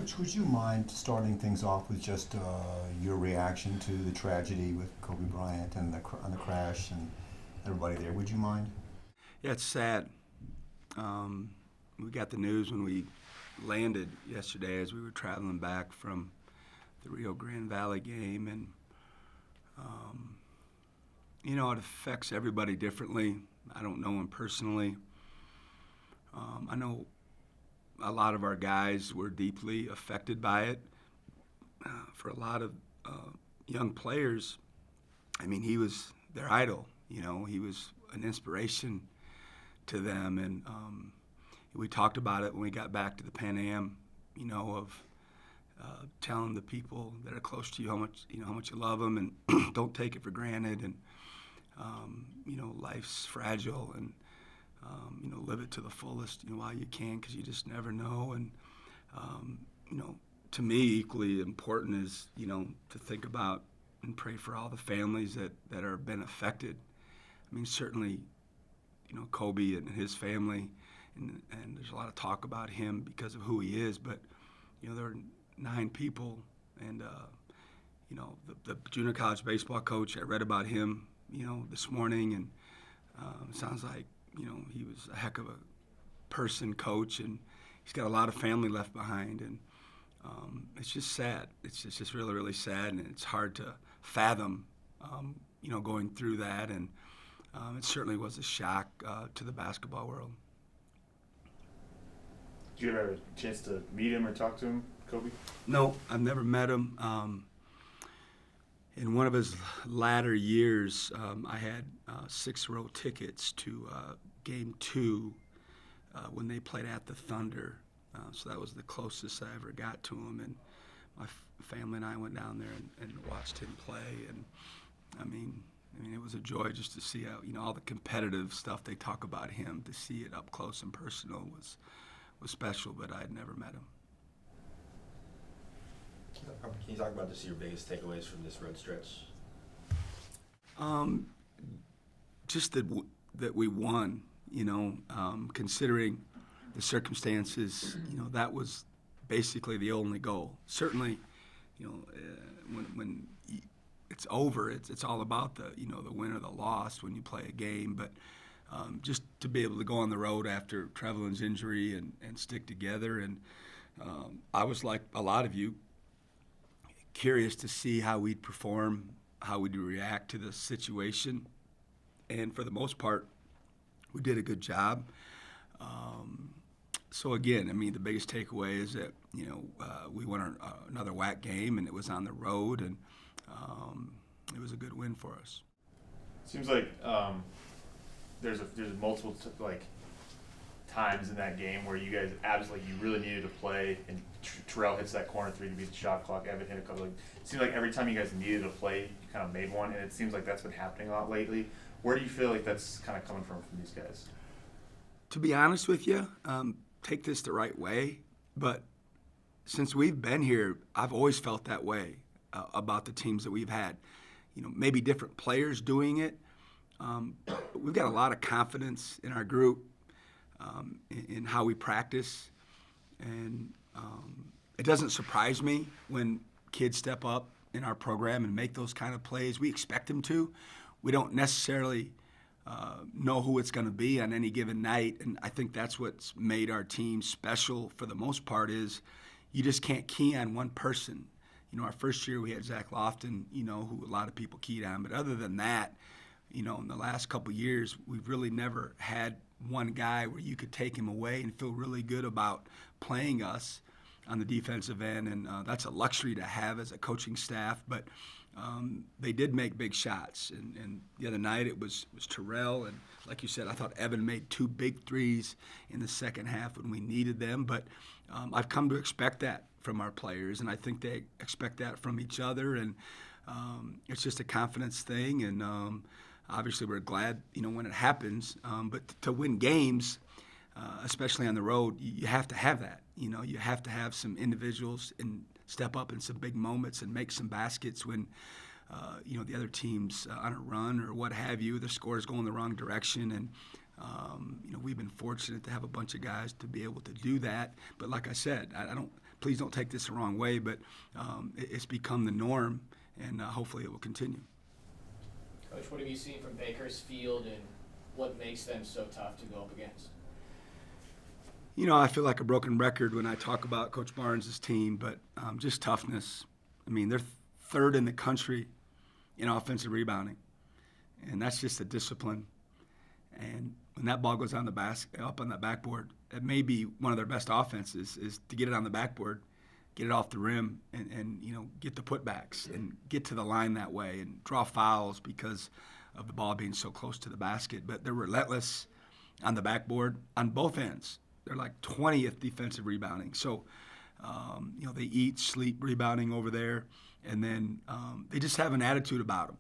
Coach, would you mind starting things off with just your reaction to the tragedy with Kobe Bryant and the crash and everybody there? Would you mind? Yeah, it's sad. Um, we got the news when we landed yesterday as we were traveling back from the Rio Grande Valley game, and um, it affects everybody differently. I don't know him personally. I know a lot of our guys were deeply affected by it. For a lot of young players, I mean, he was their idol. He was an inspiration to them, and we talked about it when we got back to the Pan Am. Of telling the people that are close to you how much you love them, and don't take it for granted. And life's fragile, and live it to the fullest. While you can, because you just never know. And um, you know, to me, equally important is to think about and pray for all the families that are been affected. I mean, certainly, Kobe and his family, and there's a lot of talk about him because of who he is. But there are 9 people, and the junior college baseball coach. I read about him, this morning, and it sounds like he was a heck of a person, coach, and he's got a lot of family left behind, and it's just sad. It's just really, really sad, and it's hard to fathom, going through that, and it certainly was a shock to the basketball world. Did you ever have a chance to meet him or talk to him, Kobe? No, I've never met him. In one of his latter years, I had 6-row tickets to Game 2 when they played at the Thunder. So that was the closest I ever got to him. And my family and I went down there and watched him play. And I mean, it was a joy just to see how, all the competitive stuff they talk about him, to see it up close and personal was special, but I had never met him. Can you talk about just your biggest takeaways from this road stretch? Just that we won, considering the circumstances, that was basically the only goal. Certainly, when it's over, it's all about the win or the loss when you play a game. But just to be able to go on the road after Trevelyan's injury and stick together, and I was like a lot of you, curious to see how we'd perform, how we'd react to the situation, and for the most part, we did a good job. So again, the biggest takeaway is that we won another WAC game, and it was on the road, and it was a good win for us. Seems like there's multiple times in that game where you guys you really needed to play, and Terrell hits that corner 3 to beat the shot clock. Evan hit a couple. It seems like every time you guys needed to play, you kind of made one, and it seems like that's been happening a lot lately. Where do you feel like that's kind of coming from these guys? To be honest with you, take this the right way, but since we've been here, I've always felt that way about the teams that we've had. Maybe different players doing it. But we've got a lot of confidence in our group, in how we practice, and it doesn't surprise me when kids step up in our program and make those kind of plays. We expect them to. We don't necessarily know who it's going to be on any given night, and I think that's what's made our team special for the most part is you just can't key on one person. Our first year we had Zach Lofton, who a lot of people keyed on, but other than that, in the last couple of years, we've really never had one guy where you could take him away and feel really good about playing us on the defensive end, and that's a luxury to have as a coaching staff. But they did make big shots, and the other night it was Terrell, and like you said, I thought Evan made 2 big threes in the second half when we needed them. But I've come to expect that from our players, and I think they expect that from each other, and it's just a confidence thing, and obviously we're glad when it happens, but to win games, especially on the road, you have to have that. You have to have some individuals and step up in some big moments and make some baskets when the other team's on a run or what have you. The score is going the wrong direction, and we've been fortunate to have a bunch of guys to be able to do that. But like I said, I don't please don't take this the wrong way, but it's become the norm, and hopefully it will continue. Coach, what have you seen from Bakersfield, and what makes them so tough to go up against? You know, I feel like a broken record when I talk about Coach Barnes' team, but just toughness. I mean, they're third in the country in offensive rebounding, and that's just a discipline. And when that ball goes on up on that backboard, it may be one of their best offenses is to get it on the backboard, get it off the rim, and you know, get the putbacks and get to the line that way and draw fouls because of the ball being so close to the basket. But they're relentless on the backboard on both ends. They're like 20th defensive rebounding. So, you know, they eat, sleep rebounding over there, and then they just have an attitude about them.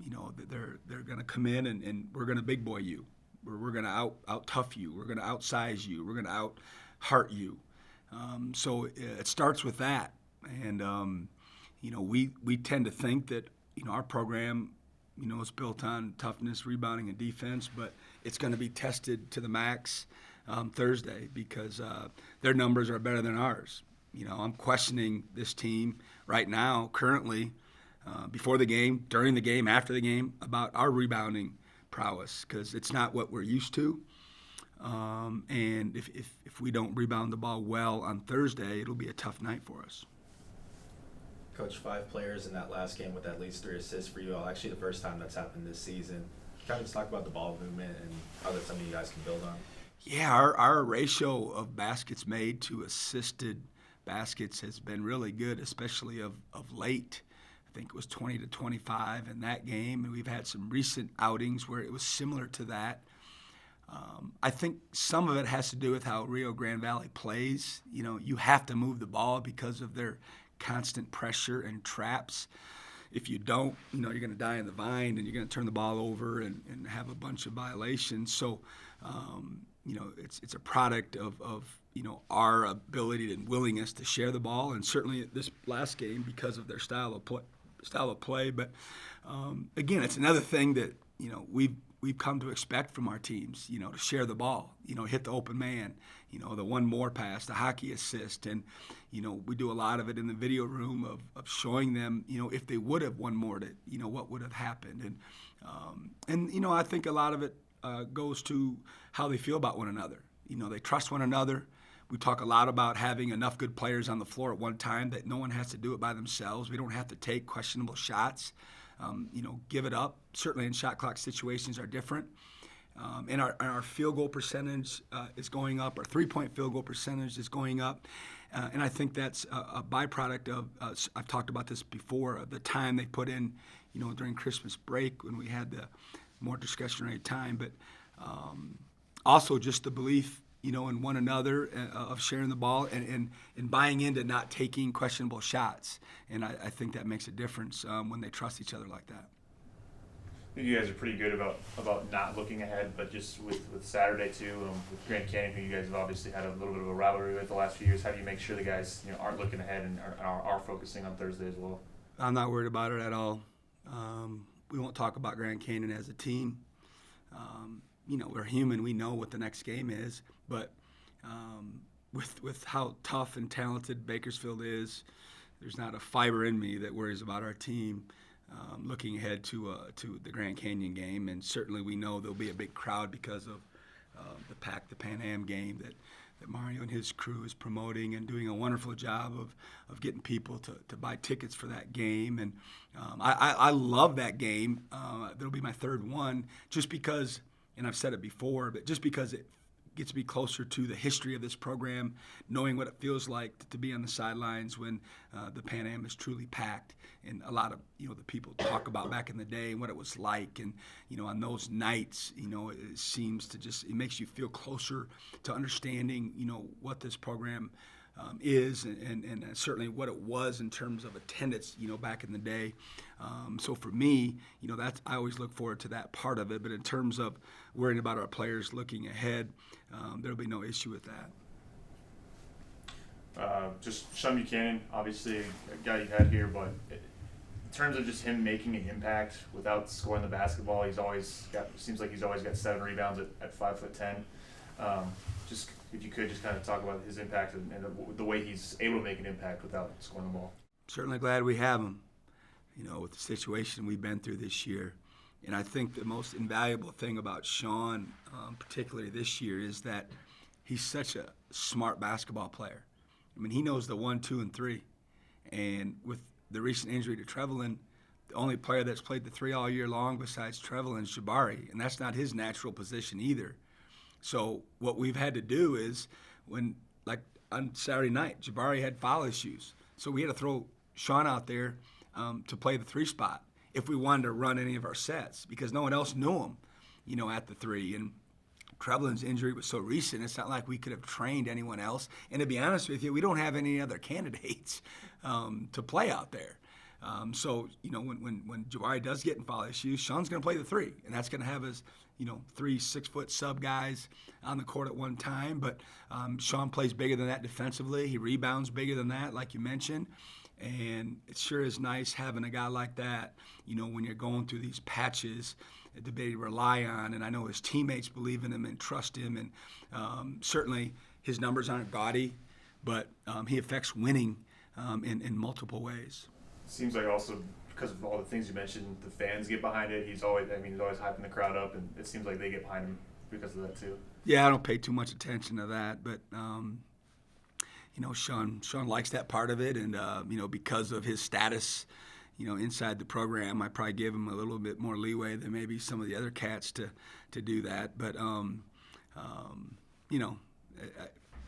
You know, they're going to come in and we're going to big boy you. We're going to out tough you. We're going to outsize you. We're going to out heart you. So it starts with that. And, you know, we tend to think that, you know, our program, you know, is built on toughness, rebounding, and defense, but it's going to be tested to the max Thursday because their numbers are better than ours. You know, I'm questioning this team right now, currently, before the game, during the game, after the game, about our rebounding prowess because it's not what we're used to. And if we don't rebound the ball well on Thursday, it'll be a tough night for us. Coach, 5 players in that last game with at least 3 assists for you all. Actually, the first time that's happened this season. Kind of just talk about the ball movement and how that's something you guys can build on. Yeah, our ratio of baskets made to assisted baskets has been really good, especially of late. I think it was 20 to 25 in that game, and we've had some recent outings where it was similar to that. I think some of it has to do with how Rio Grande Valley plays. You know, you have to move the ball because of their constant pressure and traps. If you don't, you know, you're going to die in the vine and you're going to turn the ball over and have a bunch of violations. So, you know, it's a product of you know, our ability and willingness to share the ball, and certainly this last game because of their style of play. But again, it's another thing that, you know, we've come to expect from our teams, you know, to share the ball, you know, hit the open man, you know, the one more pass, the hockey assist. And, you know, we do a lot of it in the video room of showing them, you know, if they would have one more, you know, what would have happened. And you know, I think a lot of it goes to how they feel about one another. You know, they trust one another. We talk a lot about having enough good players on the floor at one time that no one has to do it by themselves. We don't have to take questionable shots. You know, give it up. Certainly in shot clock situations are different. And our field goal percentage is going up. Our three-point field goal percentage is going up. And I think that's a byproduct of, I've talked about this before, of the time they put in, you know, during Christmas break when we had the more discretionary time. But also just the belief, you know, in one another of sharing the ball and buying into not taking questionable shots. And I think that makes a difference when they trust each other like that. You guys are pretty good about not looking ahead, but just with Saturday too, with Grand Canyon, who you guys have obviously had a little bit of a rivalry with the last few years. How do you make sure the guys, you know, aren't looking ahead and are focusing on Thursday as well? I'm not worried about it at all. We won't talk about Grand Canyon as a team. You know, we're human. We know what the next game is, but with how tough and talented Bakersfield is, there's not a fiber in me that worries about our team looking ahead to the Grand Canyon game. And certainly we know there'll be a big crowd because of the Pan Am game that Mario and his crew is promoting and doing a wonderful job of getting people to buy tickets for that game. And I love that game. That'll be my third one just because, and I've said it before, but just because it gets me closer to the history of this program, knowing what it feels like to be on the sidelines when the Pan Am is truly packed. And a lot of, you know, the people talk about back in the day and what it was like. And, you know, on those nights, you know, it seems to just, it makes you feel closer to understanding, you know, what this program is and certainly what it was in terms of attendance, you know, back in the day. So for me, you know, that's, I always look forward to that part of it. But in terms of worrying about our players looking ahead, there'll be no issue with that. Just Sean Buchanan, obviously a guy you had here, but in terms of just him making an impact without scoring the basketball, seems like he's always got 7 rebounds at 5'10". Just if you could just kind of talk about his impact and the way he's able to make an impact without scoring the ball. Certainly glad we have him, with the situation we've been through this year. And I think the most invaluable thing about Sean, particularly this year, is that he's such a smart basketball player. I mean, he knows the 1, 2, and 3. And with the recent injury to Trevelyan, the only player that's played the 3 all year long besides Trevelyan is Jabari, and that's not his natural position either. So what we've had to do is like on Saturday night, Jabari had foul issues. So we had to throw Sean out there to play the 3 spot if we wanted to run any of our sets because no one else knew him, at the 3. And Trevelyan's injury was so recent, it's not like we could have trained anyone else. And to be honest with you, we don't have any other candidates to play out there. So, when Jabari does get in foul issues, Sean's going to play the 3, and that's going to have his, 3 6-foot sub guys on the court at one time. But Sean plays bigger than that defensively. He rebounds bigger than that, like you mentioned. And it sure is nice having a guy like that, when you're going through these patches to be able to rely on. And I know his teammates believe in him and trust him. And certainly his numbers aren't gaudy, but he affects winning in multiple ways. Seems like also because of all the things you mentioned, the fans get behind it. He's always hyping the crowd up, and it seems like they get behind him because of that too. Yeah, I don't pay too much attention to that, but Sean likes that part of it, and because of his status, inside the program, I probably give him a little bit more leeway than maybe some of the other cats to do that. But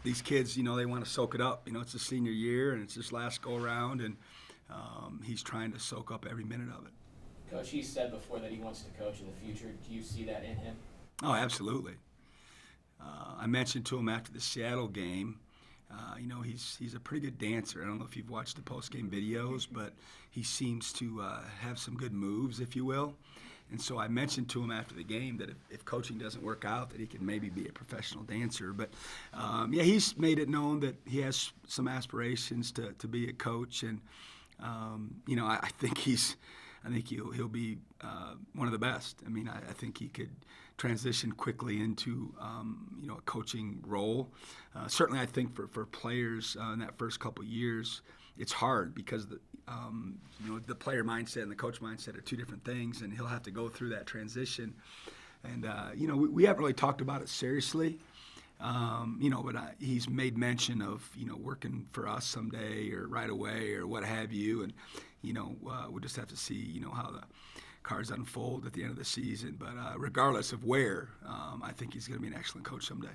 these kids, they want to soak it up. It's a senior year, and it's his last go around, and he's trying to soak up every minute of it. Coach, he said before that he wants to coach in the future. Do you see that in him? Oh, absolutely. I mentioned to him after the Seattle game, he's a pretty good dancer. I don't know if you've watched the post-game videos, but he seems to have some good moves, if you will. And so I mentioned to him after the game that if coaching doesn't work out, that he could maybe be a professional dancer. But, he's made it known that he has some aspirations to be a coach. And, I think he'll be one of the best. I mean, I think he could transition quickly into, a coaching role. Certainly, I think for players in that first couple of years, it's hard because the player mindset and the coach mindset are two different things, and he'll have to go through that transition. And, we haven't really talked about it seriously, but he's made mention of, working for us someday or right away or what have you. And, we'll just have to see, how the cards unfold at the end of the season. But regardless of where, I think he's going to be an excellent coach someday.